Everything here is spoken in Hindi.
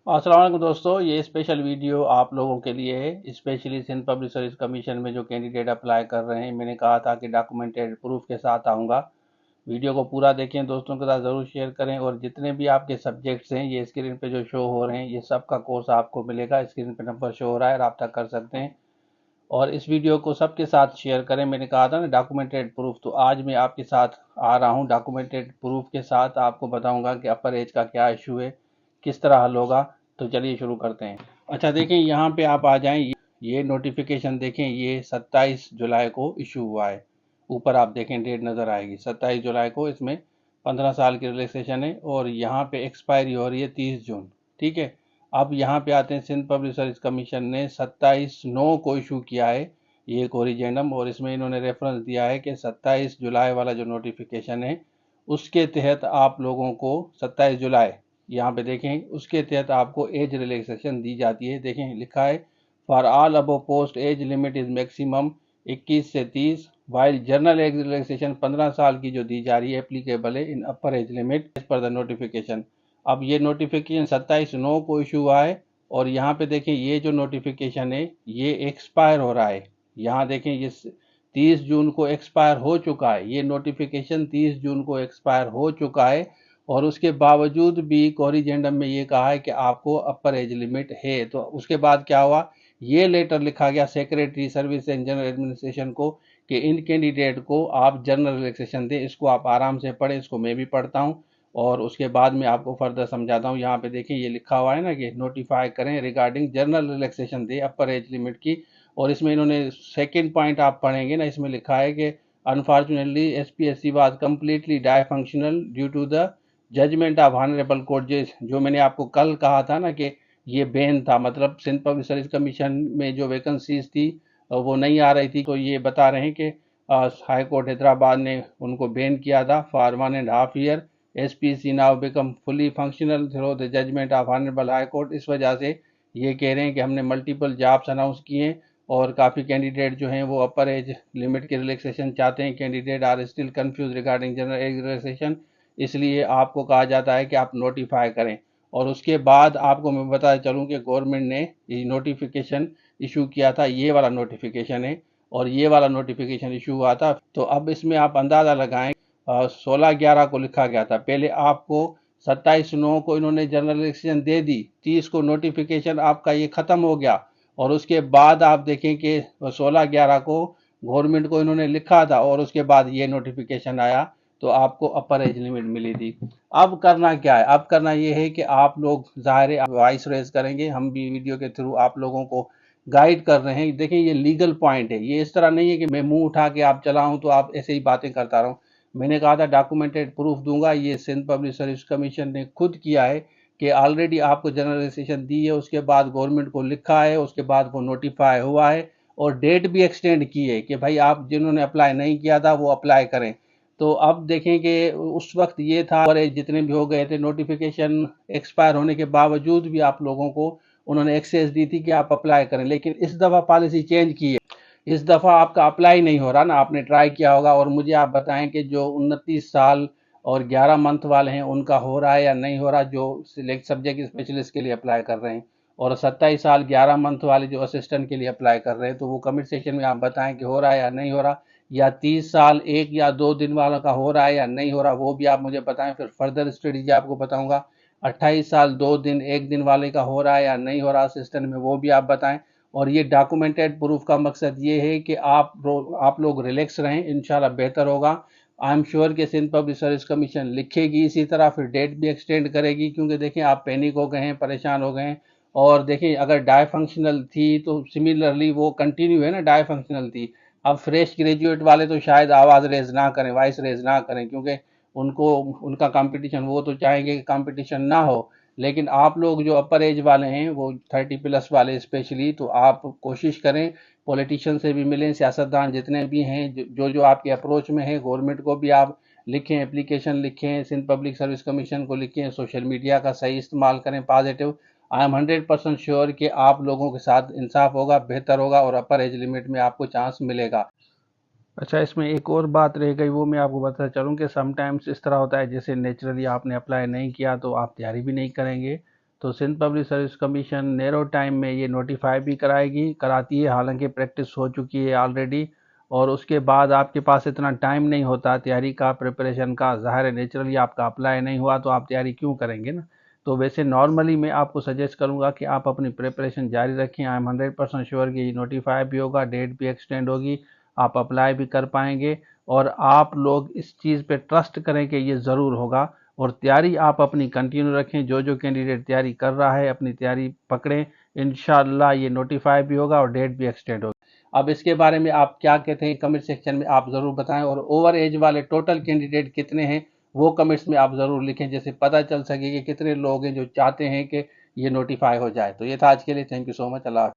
अस्सलाम वालेकुम दोस्तों, ये स्पेशल वीडियो आप लोगों के लिए है। Specially Sindh public service commission में जो कैंडिडेट अप्लाई कर रहे हैं, मैंने कहा था कि डॉक्यूमेंटेड प्रूफ के साथ आऊँगा। वीडियो को पूरा देखें, दोस्तों के साथ ज़रूर शेयर करें और जितने भी आपके सब्जेक्ट्स हैं ये स्क्रीन पे जो शो हो रहे हैं, ये सब का कोर्स आपको मिलेगा। स्क्रीन पे नंबर शो हो रहा है, रब्ता कर सकते हैं और इस वीडियो को सबके साथ शेयर करें। मैंने कहा था ना डॉक्यूमेंटेड प्रूफ, तो आज मैं आपके साथ आ रहा हूँ डॉक्यूमेंटेड प्रूफ के साथ। आपको बताऊंगा कि अपर एज का क्या इशू है, किस तरह हल होगा। तो चलिए शुरू करते हैं। अच्छा देखें, यहाँ पे आप आ जाएं, ये नोटिफिकेशन देखें, ये 27 जुलाई को इशू हुआ है। ऊपर आप देखें डेट नज़र आएगी 27 जुलाई को। इसमें 15 साल की रिलैक्सेशन है और यहाँ पे एक्सपायरी हो रही है 30 जून। ठीक है, अब यहाँ पे आते हैं, सिंध पब्लिक सर्विस कमीशन ने 27/9 को इशू किया है ये कोरिजेंडम, और इसमें इन्होंने रेफरेंस दिया है कि 27 जुलाई वाला जो नोटिफिकेशन है उसके तहत आप लोगों को 27 जुलाई यहाँ पे देखें, उसके तहत आपको एज रिलैक्सेशन दी जाती है। देखें लिखा है, for all above post age limit is maximum 21 से 30, वाइल जनरल एज रिलैक्सेशन 15 साल की जो दी जा रही है एप्लीकेबल है in upper age limit as per the notification. अब ये नोटिफिकेशन 27/9 को इशू हुआ है और यहाँ पे देखें ये जो नोटिफिकेशन है ये एक्सपायर हो रहा है। यहाँ देखें ये 30 जून को एक्सपायर हो चुका है, ये नोटिफिकेशन 30 जून को एक्सपायर हो चुका है और उसके बावजूद भी कोरिजेंडम में ये कहा है कि आपको अपर एज लिमिट है। तो उसके बाद क्या हुआ, ये लेटर लिखा गया secretary service and general administration को कि इन कैंडिडेट को आप जनरल रिलैक्सेशन दें। इसको आप आराम से पढ़ें, इसको मैं भी पढ़ता हूँ और उसके बाद मैं आपको फर्दर समझाता हूँ। यहाँ पे देखिए ये लिखा हुआ है ना कि नोटिफाई करें रिगार्डिंग जनरल रिलैक्सेशन दे अपर एज लिमिट की, और इसमें इन्होंने सेकंड पॉइंट आप पढ़ेंगे ना, इसमें लिखा है कि unfortunately SPSC was completely dysfunctional due to the judgement of honourable court जज। जो मैंने आपको कल कहा था ना कि ये बैन था, मतलब सिंध पब्लिक सर्विस कमीशन में जो वैकेंसीज थी वो नहीं आ रही थी, तो ये बता रहे हैं कि हाई कोर्ट हैदराबाद ने उनको बैन किया था for 1.5 year. SPC now become fully functional through the judgement of honourable high court. इस वजह से ये कह रहे हैं कि हमने मल्टीपल जॉब्स अनाउंस किए हैं और काफ़ी कैंडिडेट जो हैं वो अपर एज लिमिट के रिलैक्सेशन चाहते हैं। Candidate are still confuse regarding general age relaxation, इसलिए आपको कहा जाता है कि आप नोटिफाई करें। और उसके बाद आपको मैं बता चलूँ कि गवर्नमेंट ने ये नोटिफिकेशन इशू किया था, ये वाला नोटिफिकेशन है और ये वाला नोटिफिकेशन इशू हुआ था। तो अब इसमें आप अंदाज़ा लगाएं, 16/11 को लिखा गया था, पहले आपको 27/9 को इन्होंने जनरल इलेक्शन दे दी, 30 को नोटिफिकेशन आपका ये ख़त्म हो गया और उसके बाद आप देखें कि 16/11 को गवर्नमेंट को इन्होंने लिखा था और उसके बाद ये नोटिफिकेशन आया, तो आपको अपर एज लिमिट मिली थी। अब करना क्या है, अब करना ये है कि आप लोग ज़ाहिर वॉइस रेज करेंगे, हम भी वीडियो के थ्रू आप लोगों को गाइड कर रहे हैं। देखें ये लीगल पॉइंट है, ये इस तरह नहीं है कि मैं मुंह उठा के आप चलाऊं तो आप ऐसे ही बातें करता रहूं। मैंने कहा था डॉक्यूमेंटेड प्रूफ दूंगा, ये सिंध पब्लिक सर्विस कमीशन ने खुद किया है कि ऑलरेडी आपको जनरलाइजेशन दी है, उसके बाद गवर्नमेंट को लिखा है, उसके बाद वो नोटिफाई हुआ है और डेट भी एक्सटेंड की है कि भाई आप जिन्होंने अप्लाई नहीं किया था वो अप्लाई करें। तो अब देखें कि उस वक्त ये था और जितने भी हो गए थे, नोटिफिकेशन एक्सपायर होने के बावजूद भी आप लोगों को उन्होंने एक्सेस दी थी कि आप अप्लाई करें, लेकिन इस दफ़ा पॉलिसी चेंज की है। इस दफ़ा आपका अप्लाई नहीं हो रहा ना, आपने ट्राई किया होगा और मुझे आप बताएं कि जो 29 साल और 11 मंथ वाले हैं उनका हो रहा है या नहीं हो रहा, जो सिलेक्ट सब्जेक्ट स्पेशलिस्ट के लिए अप्लाई कर रहे हैं, और 27 साल 11 मंथ वाले जो असिस्टेंट के लिए अप्लाई कर रहे हैं, तो वो कमेंट सेक्शन में आप बताएं कि हो रहा है या नहीं हो रहा, या 30 साल 1 या 2 दिन वालों का हो रहा है या नहीं हो रहा, वो भी आप मुझे बताएं। फिर फर्दर स्ट्रेटेजी आपको बताऊंगा। 28 साल 2 दिन 1 दिन वाले का हो रहा है या नहीं हो रहा असिस्टेंट में, वो भी आप बताएं। और ये डॉक्यूमेंटेड प्रूफ का मकसद ये है कि आप लोग रिलैक्स रहें, इंशाल्लाह बेहतर होगा। आई एम श्योर कि सिंध पब्लिक सर्विस कमीशन लिखेगी इसी तरह, फिर डेट भी एक्सटेंड करेगी, क्योंकि देखें आप पैनिक हो गए हैं, परेशान हो गए हैं। और देखें अगर डाई फंक्शनल थी तो सिमिलरली वो कंटिन्यू है ना, डाई फंक्शनल थी। अब फ्रेश ग्रेजुएट वाले तो शायद आवाज़ रेज ना करें, वॉइस रेज ना करें, क्योंकि उनको उनका कंपटीशन, वो तो चाहेंगे कि कंपटीशन ना हो। लेकिन आप लोग जो अपर एज वाले हैं, वो 30+ वाले स्पेशली, तो आप कोशिश करें पॉलिटिशियन से भी मिलें, सियासतदान जितने भी हैं, जो जो आपके अप्रोच में है, गवर्नमेंट को भी आप लिखें, एप्लीकेशन लिखें, सिंध पब्लिक सर्विस कमीशन को लिखें, सोशल मीडिया का सही इस्तेमाल करें, पॉजिटिव। आई एम 100% श्योर कि आप लोगों के साथ इंसाफ होगा, बेहतर होगा और अपर एज लिमिट में आपको चांस मिलेगा। अच्छा, इसमें एक और बात रह गई, वो मैं आपको बताना चाहूँ कि समटाइम्स इस तरह होता है जैसे नेचुरली आपने अप्लाई नहीं किया तो आप तैयारी भी नहीं करेंगे, तो Sindh public service commission narrow time में ये नोटिफाई भी कराती है, हालांकि प्रैक्टिस हो चुकी है ऑलरेडी। और उसके बाद आपके पास इतना टाइम नहीं होता तैयारी का, प्रिपरेशन का, ज़ाहिर है नेचुरली आपका अप्लाई नहीं हुआ तो आप तैयारी क्यों करेंगे ना। तो वैसे नॉर्मली मैं आपको सजेस्ट करूंगा कि आप अपनी प्रिपरेशन जारी रखें। आई एम 100% श्योर कि नोटिफाई भी होगा, डेट भी एक्सटेंड होगी, आप अप्लाई भी कर पाएंगे। और आप लोग इस चीज़ पे ट्रस्ट करें कि ये ज़रूर होगा। और तैयारी आप अपनी कंटिन्यू रखें, जो कैंडिडेट तैयारी कर रहा है अपनी तैयारी पकड़ें, इंशाल्लाह ये नोटिफाई भी होगा और डेट भी एक्सटेंड होगी। अब इसके बारे में आप क्या कहते हैं कमेंट सेक्शन में आप ज़रूर बताएं। और ओवर एज वाले टोटल कैंडिडेट कितने हैं वो कमेंट्स में आप ज़रूर लिखें, जैसे पता चल सके कि कितने लोग हैं जो चाहते हैं कि ये नोटिफाई हो जाए। तो ये था आज के लिए, thank you so much, Allah.